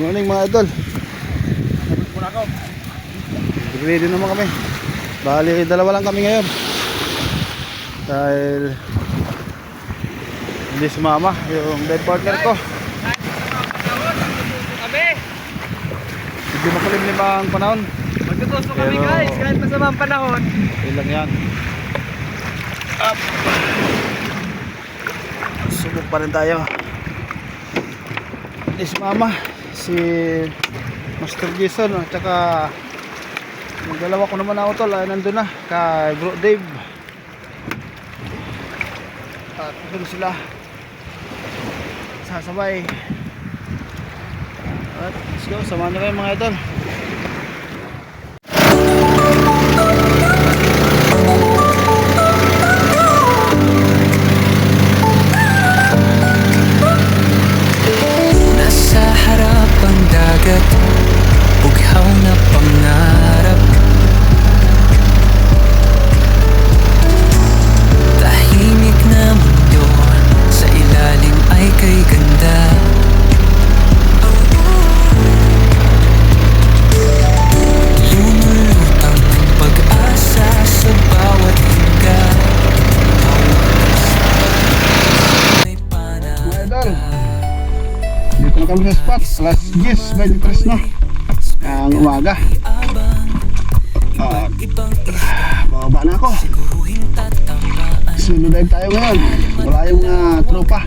morning mga idol. Ready naman kami. Bali, dalawa lang kami ngayon. Dahil hindi sumama yung bed partner ko. Hindi makulimlim ang panahon. Magtutusok kami guys, kahit masama ang panahon. Ilang yan. Up. Subok pa rin tayo. Hindi sumama si Master Jason at saka yung dalawa ko naman ako tol ay nandun na kay Bro Dave at doon sila sasabay. Alright, let's go, samahan na kayo mga idol. Nasa harap ang dagat, bughaw na pangarap. Tahimik na mundo, sa ilalim ay kay ganda. Lumulutang ang pag-asa sa bawat hinga. May Mga idol, dito na kami sa spot. Alas 10:23 na ang umaga. Bababa na ako. Solo dive tayo ngayon. Wala yung mga tropa.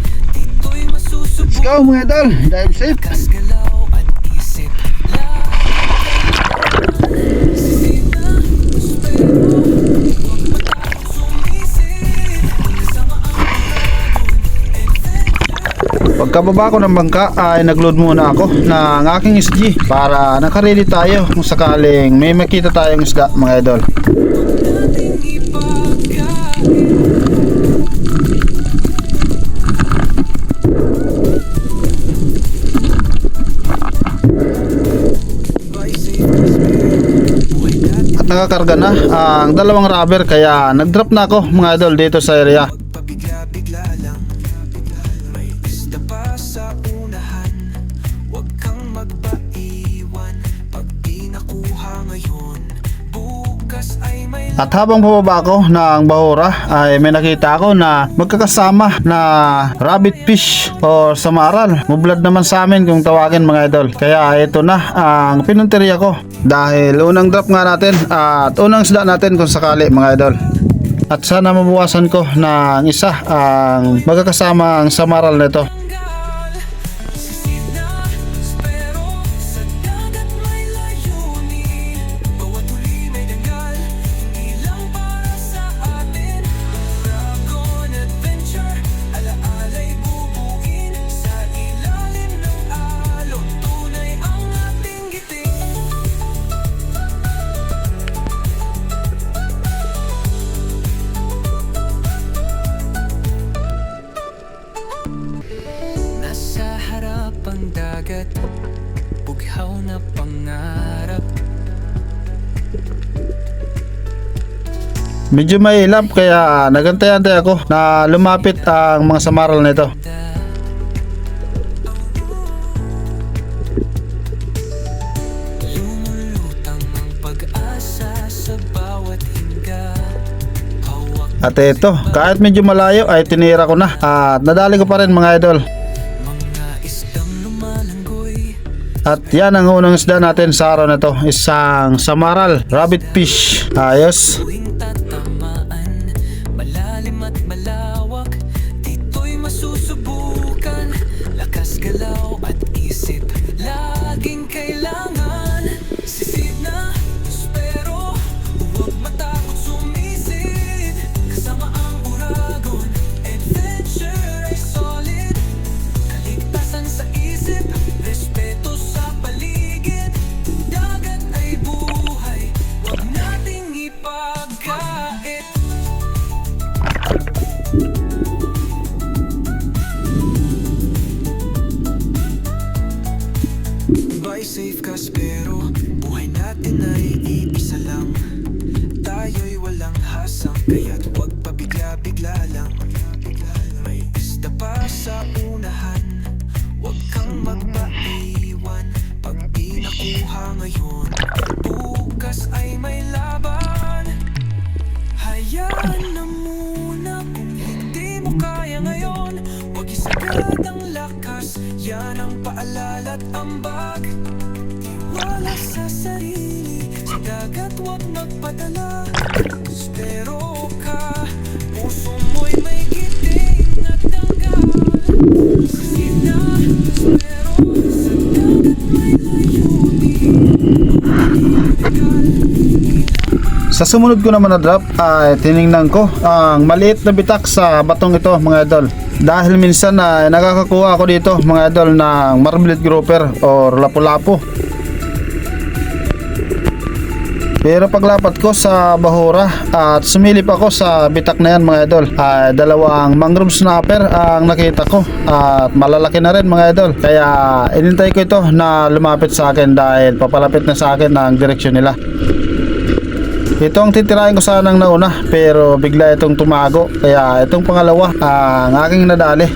Let's go mga idol, dive safe. Pagkababa ko ng bangka ay nagload muna ako ng aking SG para nakaready tayo kung sakaling may makita tayong isda mga idol. At nakakarga na ang dalawang rubber kaya nag-drop na ako mga idol dito sa area. Pabigla-bigla lang, may isda pa sa unahan. Huwag kang magpaiwan, pag di nakuha ngayon, bukas ay may... At habang bababa ako ng bahura ay may nakita ako na magkakasama na rabbit fish o samaral. Mublad naman sa amin kung tawagin mga idol. Kaya ito na ang pinunteriya ko. Dahil unang drop nga natin at unang isda natin kung sakali mga idol. At sana mabuwasan ko ng isa ang magkakasama ang samaral nito. Nasa harap ang dagat, bughaw na pangarap. Medyo may ilap kaya nagantay-antay ako na lumapit ang mga samaral nito. Lumulutang ang pag-asa sa bawat hinga. At ito, kahit medyo malayo ay tinira ko na at nadali ko pa rin mga idol. Mga isdang lumalanggoy, At yan ang unang isda natin sa araw na to, isang samaral rabbit fish. Ayos. tuwing tatamaan, malalim at malawak, dito'y masusubukan. Lakas galaw at isip, laging kailangan. Sisid na, pero huwag matakot sumisid. Kasama ang uragon, adventure ay solid. Kaligtasan sa isip, respeto sa paligid. Dagat ay buhay, huwag nating ipagkait. Buy safe ka pero buhay natin ay iisa lang. Tayo'y walang hasang, kaya't huwag pabigla-bigla lang. May isda pa sa unahan, huwag kang magpaiwan. Yan ang paalala't ambag. Tiwala sa sarili, sa dagat huwag magpadala. Espero ka, puso mo'y may giting at tanggal. Sina, espero, sa dagat may layunin. Sa sumunod ko naman na drop ay tiningnan ko ang maliit na bitak sa batong ito mga idol. Dahil minsan na nakakakuha ako dito mga idol ng marblet grouper or lapu-lapu. Pero paglapat ko sa bahura at sumilip ako sa bitak na yan mga idol, ay dalawang mangrove snapper ang nakita ko at malalaki na rin mga idol. Kaya inintay ko ito na lumapit sa akin dahil papalapit na sa akin ang direksyon nila. Ito ang titirahin ko sanang nauna pero bigla itong tumago, kaya itong pangalawa ang aking nadali.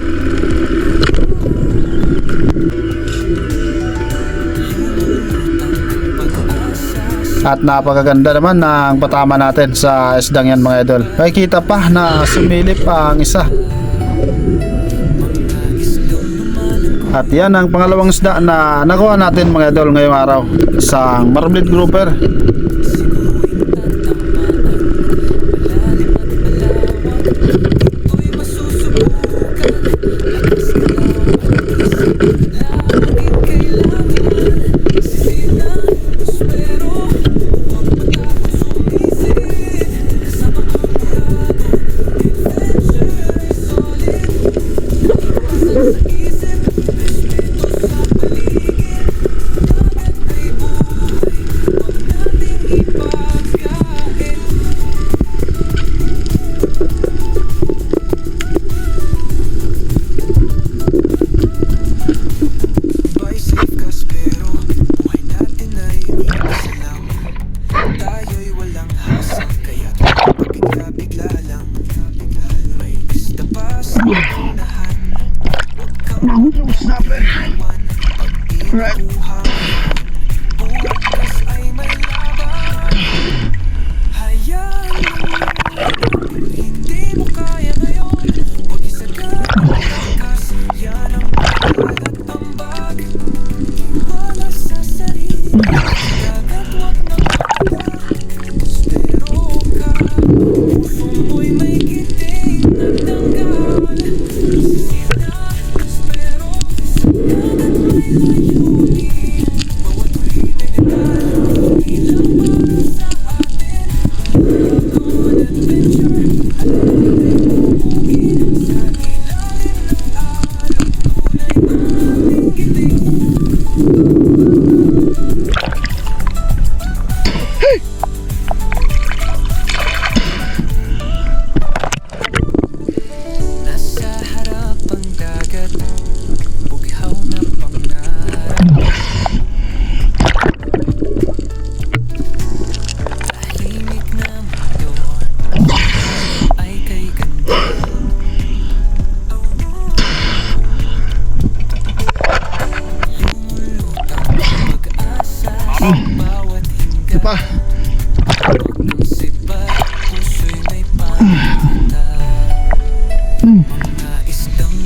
At napakaganda naman ng patama natin sa isdang yan mga idol. Makikita pa na sumilip ang isa. At yan ang pangalawang isda na nakuha natin mga idol ngayong araw. Isang marblet grouper.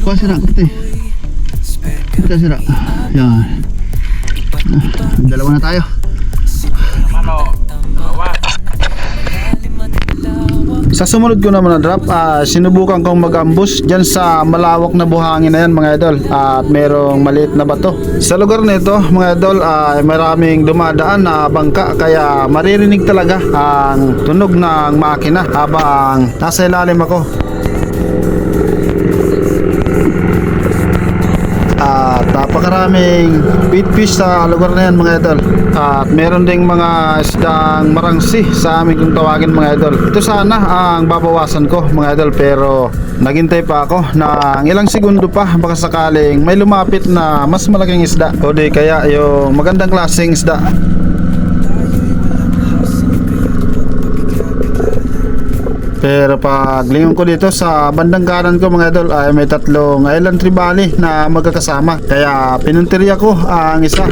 Kuha sira kapte. Kita sira. Yan. Dalawa na tayo. Sa sumunod ko naman na drop, sinubukan kong mag-ambush dyan sa malawak na buhangin na yan mga idol. At merong maliit na bato. Sa lugar nito mga idol ay maraming dumadaan na bangka, kaya maririnig talaga ang tunog ng makina habang nasa ilalim ako. At napakaraming bait fish sa lugar na yan mga idol. At meron ding mga isdang marangsi sa amin kung tawagin mga idol. Ito sana ang babawasan ko mga idol, pero naghintay pa ako ng ilang segundo pa, baka sakaling may lumapit na mas malaking isda o di kaya yung magandang klaseng isda. Pero pag lingon ko dito sa bandang kanan ko mga idol ay may tatlong island tribali na magkakasama, kaya pinuntirya ko ang isa.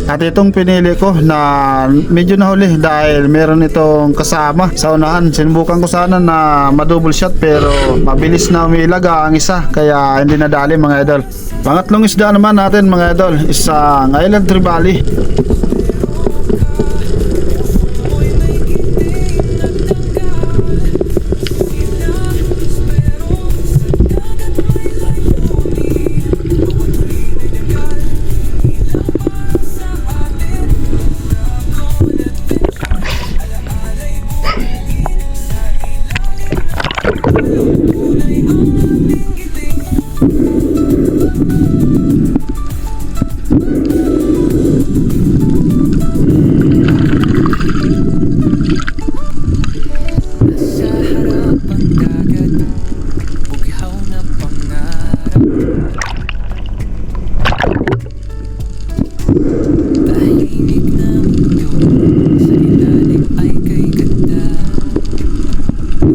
At itong pinili ko na medyo nahuli dahil meron itong kasama sa unahan. Sinubukan ko sana na ma-double shot pero mabilis na umilag ang isa kaya hindi nadali mga idol. Pangatlong isda naman natin mga idol, isang Island Trevally. Sa harap ang dagat, bughaw na pangarap. Tahimik na mundo, sa ilalim ay kay ganda. Ang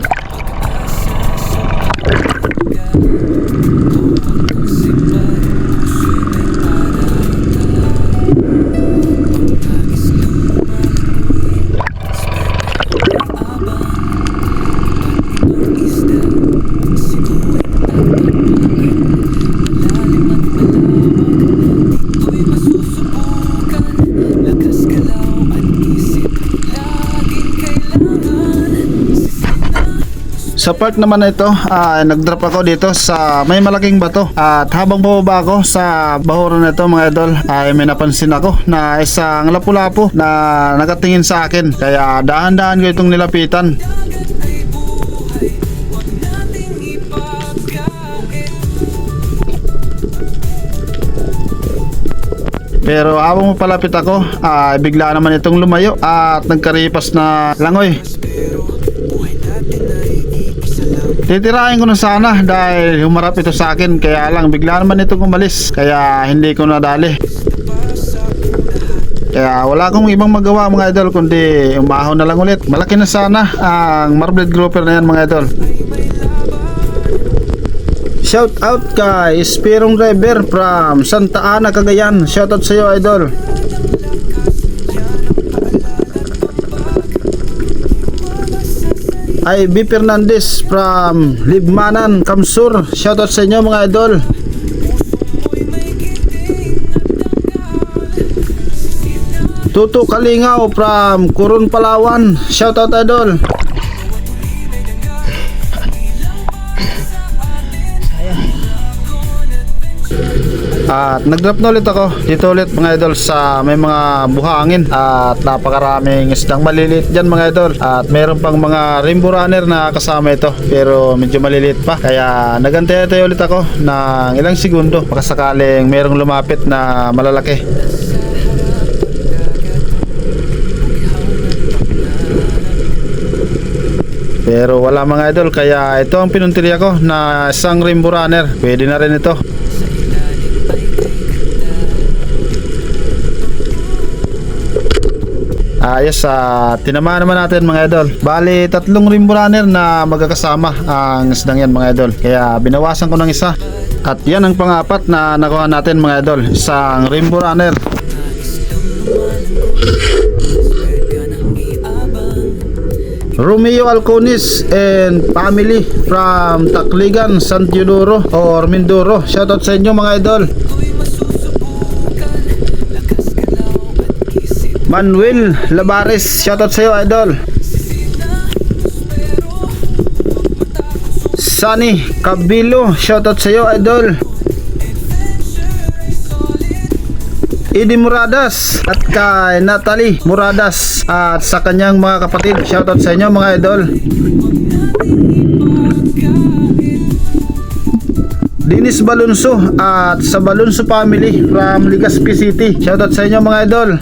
pag-asa sa pagkaga, hawak ang simbang puso'y may parata. Pagkagis ng malakoy, abang ibang isda, sigurin tatapakan, malalim at malawak, dito'y masusubukan, lakas galaw at isip, laging kailangan, Sa part naman na ito, nag-drop ako dito sa may malaking bato. At habang bababa ako sa bahuran na ito mga idol, ay may napansin ako na isang lapu-lapu na nakatingin sa akin. Kaya dahan-dahan ko itong nilapitan. ay buhay, huwag nating ipagkait. Pero habang palapit ako, bigla naman itong lumayo at nagkaripas na langoy. Pero buhay natin ay iisa lang. Titirahin ko na sana dahil humarap ito sa akin, kaya lang bigla naman itong umalis kaya hindi ko nadali. Kaya wala akong ibang magawa mga idol kundi umahon na lang ulit. Malaki na sana ang marblet grouper na yan mga idol. Shout out kay Spirong Driver from Santa Ana, Cagayan. Shout out sa iyo idol. IB Fernandez from Libmanan, Kamsur. Shoutout sa inyo mga idol. Tutu Kalingaw from Kurun, Palawan. Shoutout idol. At nag-drop na ulit ako dito ulit mga idol sa may mga buhangin at napakaraming isdang maliliit dyan mga idol, at meron pang mga rainbow runner na kasama ito pero medyo maliliit pa, kaya nagantay ulit ako ng ilang segundo baka sakaling merong lumapit na malalaki. Pero wala mga idol, kaya ito ang pinuntirya ko na isang rainbow runner. Pwede na rin ito. Ayos, tinamaan naman natin mga idol. Bali, 3 rainbow runner na magkakasama ang isdang yan mga idol. Kaya binawasan ko ng isa. At yan ang pang-apat na nakuha natin mga idol. Isang rainbow runner. Romeo Alconis and family from Tacligan, San Teodoro or Mindoro. Shoutout sa inyo mga idol. Manuel Labares, shoutout sa iyo idol. Sunny Cabilo, shoutout sa iyo idol. Idi Muradas at kay Natalie Muradas at sa kanyang mga kapatid, shoutout sa inyo mga idol. Dennis Balunso at sa Balunso family from Legazpi City, shoutout sa inyo mga idol.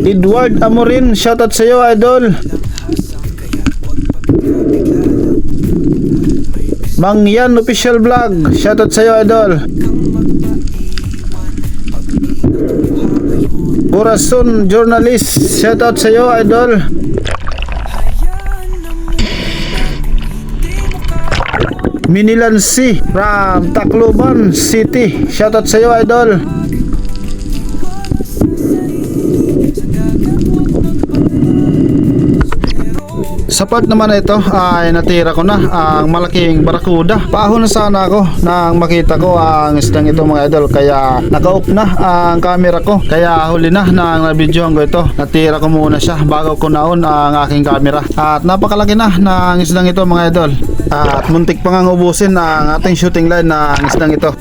Edward Amorin, shoutout sa iyo idol. Mang Yan Official Vlog, shoutout sa iyo idol. Corazon Journalist, shoutout sa iyo idol. Minilansi from Tacloban City. Shoutout sa iyo, idol. Sa part naman na ito ay natira ko na ang malaking barakuda. Paahon na sana ako nang makita ko ang isdang ito, mga idol, kaya naka-off na ang camera ko, kaya huli na nang nabidyohan ko ito. Natira ko muna siya bago ko naon ang aking camera, at napakalaki na ng isdang ito, mga idol, at muntik pa ngang ubusin ang ating shooting line ng isdang ito.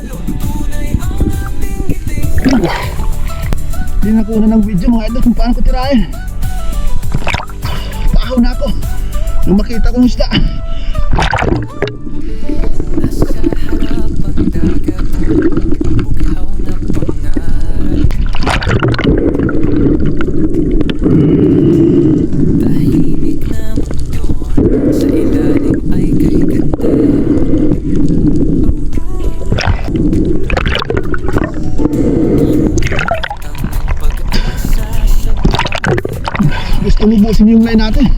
Hindi na kuna ng video, mga idol, kung paano ko tirahin. Paahon na ako nung makita kong isda. Nasa harapang dagat, bughaw na pangarap. Tahimik na mundo, sa ilalim ay kay ganda. Ang pag-asa sa Gusto mo busin yung line natin?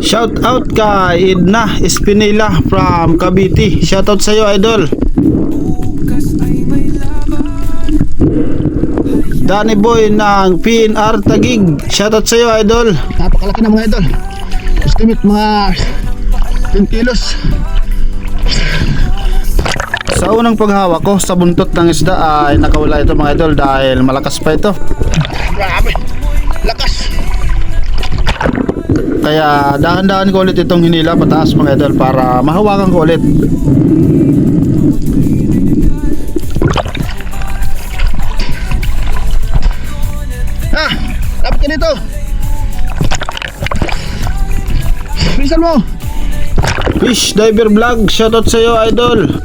Shout out kay Edna Espinila from Cavite. Shout out sa iyo, idol. bukas ay may laban. Danny Boy ng PNR Tagig. Shout out sa iyo, idol. Napakalaki na, mga idol. Estimate mga 10 kilos. Sa unang paghawak ko sa buntot ng isda ay nakawala ito, mga idol, dahil malakas pa ito. Grabe, lakas. Kaya dahan-dahan ko ulit itong hinila pataas, mga idol, para mahawakan ko ulit. Dapat ka dito. Bilisan mo. Fish Diver Vlog, shoutout sa iyo, idol.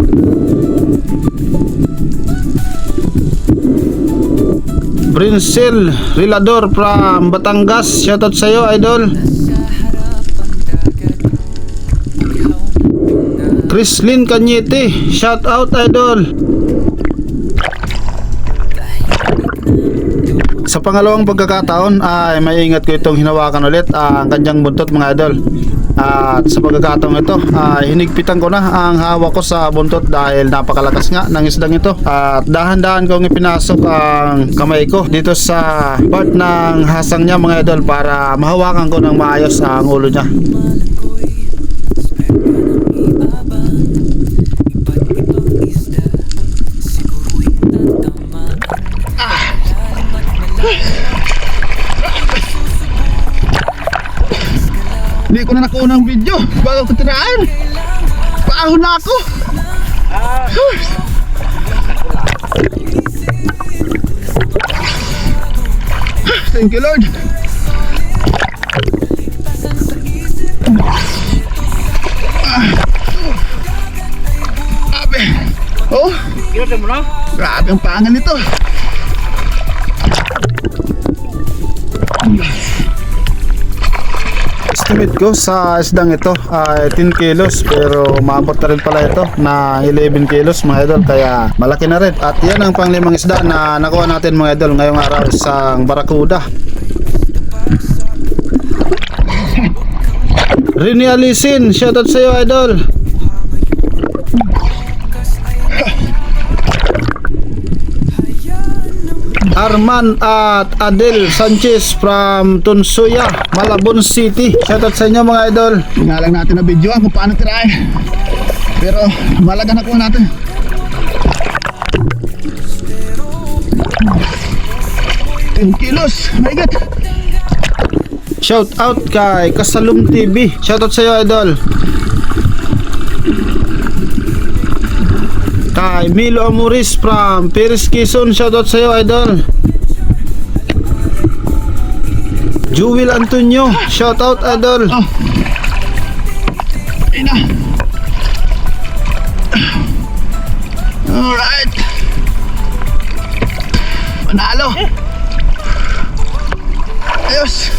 Brincel Rilador from Batangas, shoutout sa iyo, idol. Chrislyn Cañete, shoutout, idol. Sa pangalawang pagkakataon ay may ingat ko itong hinawakan ulit ang kanyang buntot, mga idol. At sa pagkakataon ito ay hinigpitan ko na ang hawak ko sa buntot dahil napakalakas nga ng isdang ito. At dahan-dahan kong ipinasok ang kamay ko dito sa part ng hasang niya, mga idol, para mahawakan ko ng maayos ang ulo niya. Hindi ko na nakuha ng video bago ko tirahin. Paahon na ako. Thank you, Lord. Grabe. Oh, grabe ang pangan nito. Estimate ko sa isdang ito ay 10 kilos, pero maabot na rin pala ito na 11 kilos, mga idol, kaya malaki na rin. At yan ang panglimang isda na nakuha natin, mga idol, ngayong araw, isang barakuda. Rini Alisin, shoutout sa iyo, idol. Arman at Adel Sanchez from Tunsuya, Malabon City. Shoutout sa inyo mga idol. Tingnan lang natin na video kung paano tirahin. Pero malaga na kuha natin. 10 kilos. My God. Shout out kay Kasalum TV. Shoutout sa iyo idol. Kay Milo Amoris from Paris, Quezon. Shoutout sa iyo idol. Jewel Antonio. Shoutout idol. Ina. Alright. Manalo. Ayos.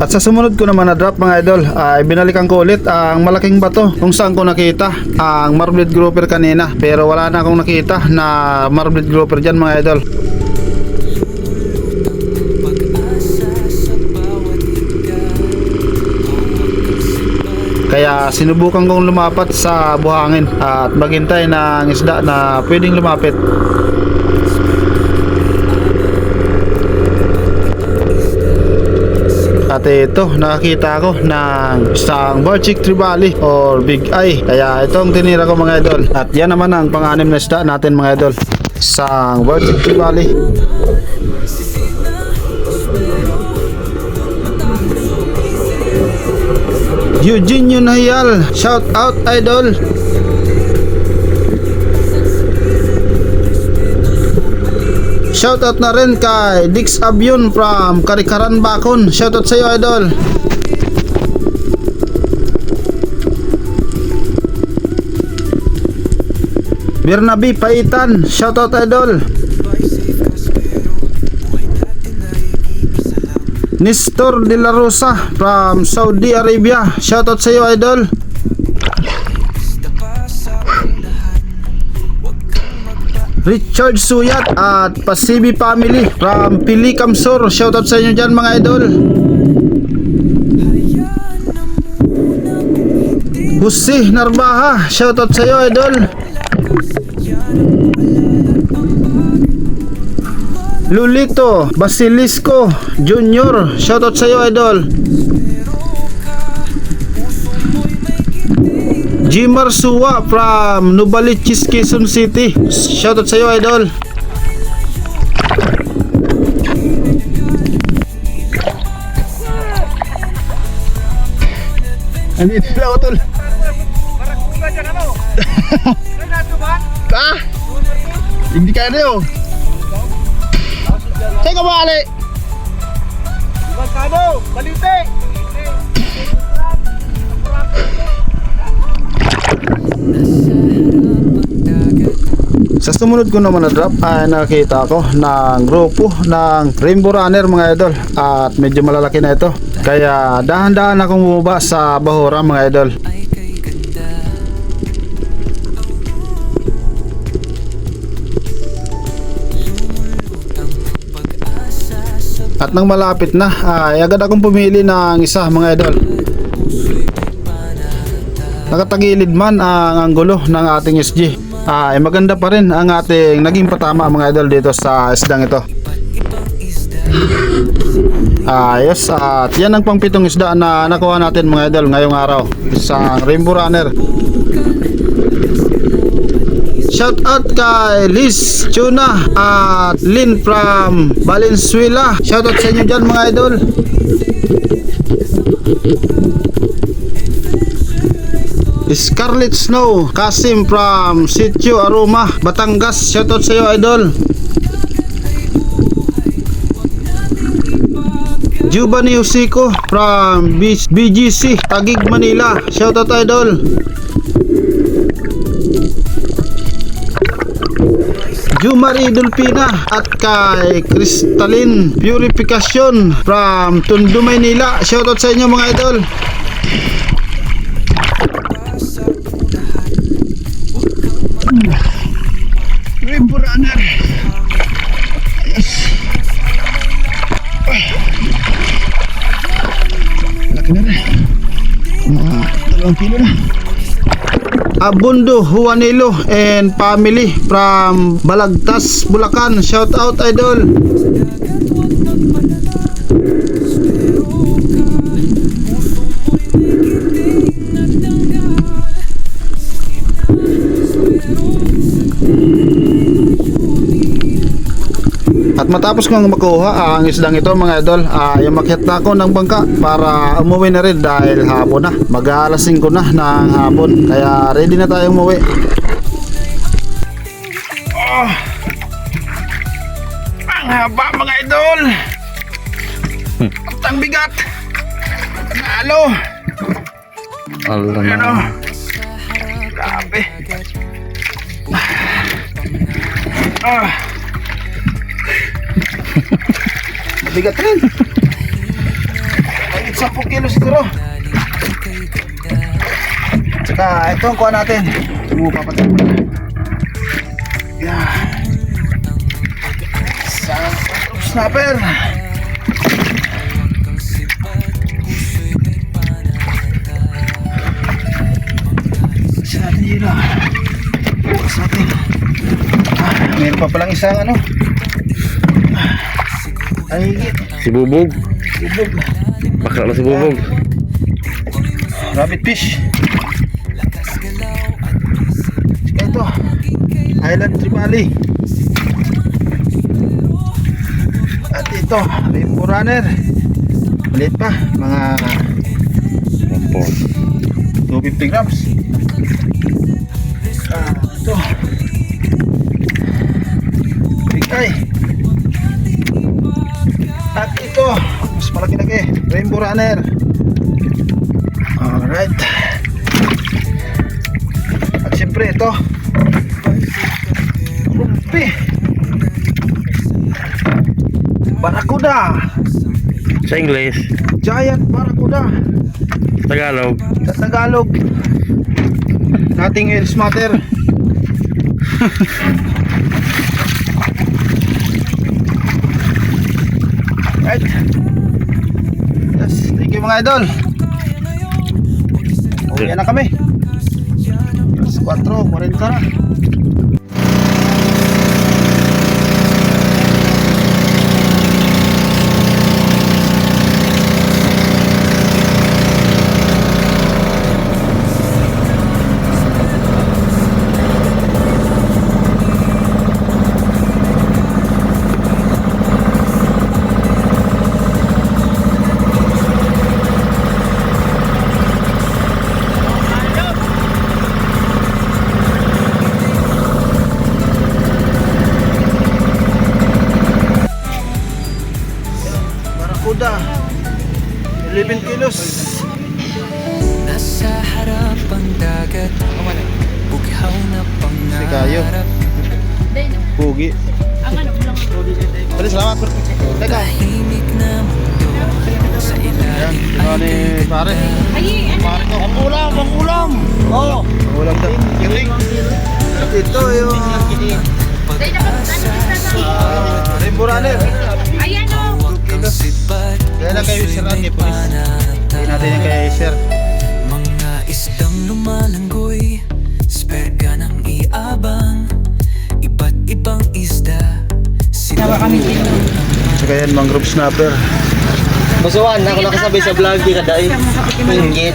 At sa sumunod ko naman na drop mga idol, ay binalikan ko ulit ang malaking bato kung saan ko nakita ang marblet grouper kanina, pero wala na akong nakita na marblet grouper dyan mga idol. Kaya sinubukan kong lumapat sa buhangin at maghintay ng isda na pwedeng lumapit. At ito, nakakita ako ng isang Barchic Trevally or Big Eye. Kaya itong tinira ko mga idol. At yan naman ang pang-anim na isda natin mga idol. Isang Barchic Trevally. Eugene Yunayal, shout out idol. Shoutout na rin kay Dix Abion from Karikaran Bakon. Shoutout sa iyo idol. Bernabe Paitan. Shoutout idol. Nestor De La Rosa from Saudi Arabia. Shoutout sa iyo idol. Richard Suyat at Pasibi Family from Pili Kamsur. Shoutout sa inyo dyan mga idol. Husi Narbaha. Shoutout sa iyo idol. Lulito Basilisco Junior. Shoutout sa iyo idol. Jimar Suwa from Nubalichis, Quezon City. Shoutout sa iyo idol. Andito sila utol. Barakuga dyan ano? Ano ba? Ah! Hindi kaya na yun. Saan ka bali? Magkano? Balite! Sa sumunod ko naman na drop ay nakita ko ng grupo ng Rainbow Runner mga idol. At medyo malalaki na ito. Kaya dahan-dahan akong bumaba sa bahura mga idol. At nang malapit na ay agad akong pumili ng isa mga idol. Nakatagilid man ang anggulo ng ating SG, ay maganda pa rin ang ating naging patama mga idol dito sa isdang ito. Ayos, at yan ang pangpitong isda na nakuha natin mga idol ngayong araw. Isang Rainbow Runner. Shout out kay Liz Tuna at Lynn from Valenzuela. Shout out sa inyo dyan mga idol. Scarlet Snow Kasim from Sitio Aroma, Batangas. Shoutout sa iyo idol. Giovanni Husiko from BGC Taguig, Manila. Shoutout idol. Jumari Dulpina at kay Crystalline Purification from Tondo, Maynila. Shoutout sa inyo mga idol. Rainbow Runner. Ayos. Laki na rin. Mga 2 kilo na. Abundo Juanilo and family from Balagtas, Bulacan. Shout out, idol. At matapos kong makuha ang isdang ito mga idol, yung makyat na ako ng bangka para umuwi na rin dahil hapon na. Mag-aalas 5 na ng hapon, kaya ready na tayong umuwi. Ang haba mga idol. At ang bigat. Nalo. Ano? Grabe. Bigat rin. Kahit 10 kilo siguro. Tsaka ito ang kuha natin. Papatay mo na. Yan. Snapper. Isa natin yun ah. Bukas natin. Meron pa palang isang ano. Ay, Si Bubog. bubog. Bakla na si Bubog. Rabbit fish. Saka ito. Island Tripoli. At ito, rainbow runner. Maliit pa, mga 250 grams. Ito. Bigay. At ito, mas malaki lagi, rainbow runner. Alright. At siyempre ito, rumpi. Barakuda. Sa English. Giant barakuda. Tagalog. Sa Tagalog, nothing else matter. Right. Yes, thank you mga idol. Uwi na kami. Alas 4:40 na. Barakuda 11 kilos. Nasa harap ang dagat, bughaw na Kayo. pangarap. Pugi. Pwede, salamat. Teka. Tahimik na mundo sa Yan, ilalim ano ni pare? Pare ko. Ang ulam. Oo. Ulam daw. Kiling. Ito yung rainbow runner. Ayan o. 2 kilos. sibat. Kaya na kayo sir ni Police. Hindi natin yung kay sir. Mga isdang lumalanggoy, sperga ng iabang, iba't ibang isda. Sila So kaya yan, mangrove snapper. Musuhan, ako nakasabay sa vlog, di ka dahil pinggit.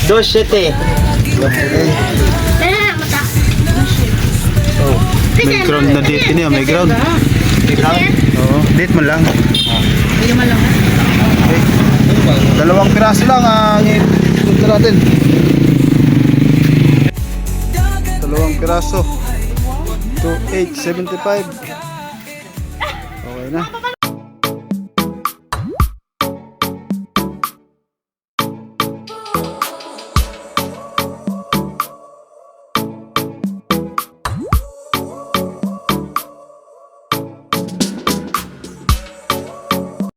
2-7. May ground na date niya, may ground. Oo, date man lang. Okay. 2 piraso lang ang ipunta natin. 2 piraso. 2,875. Okay na.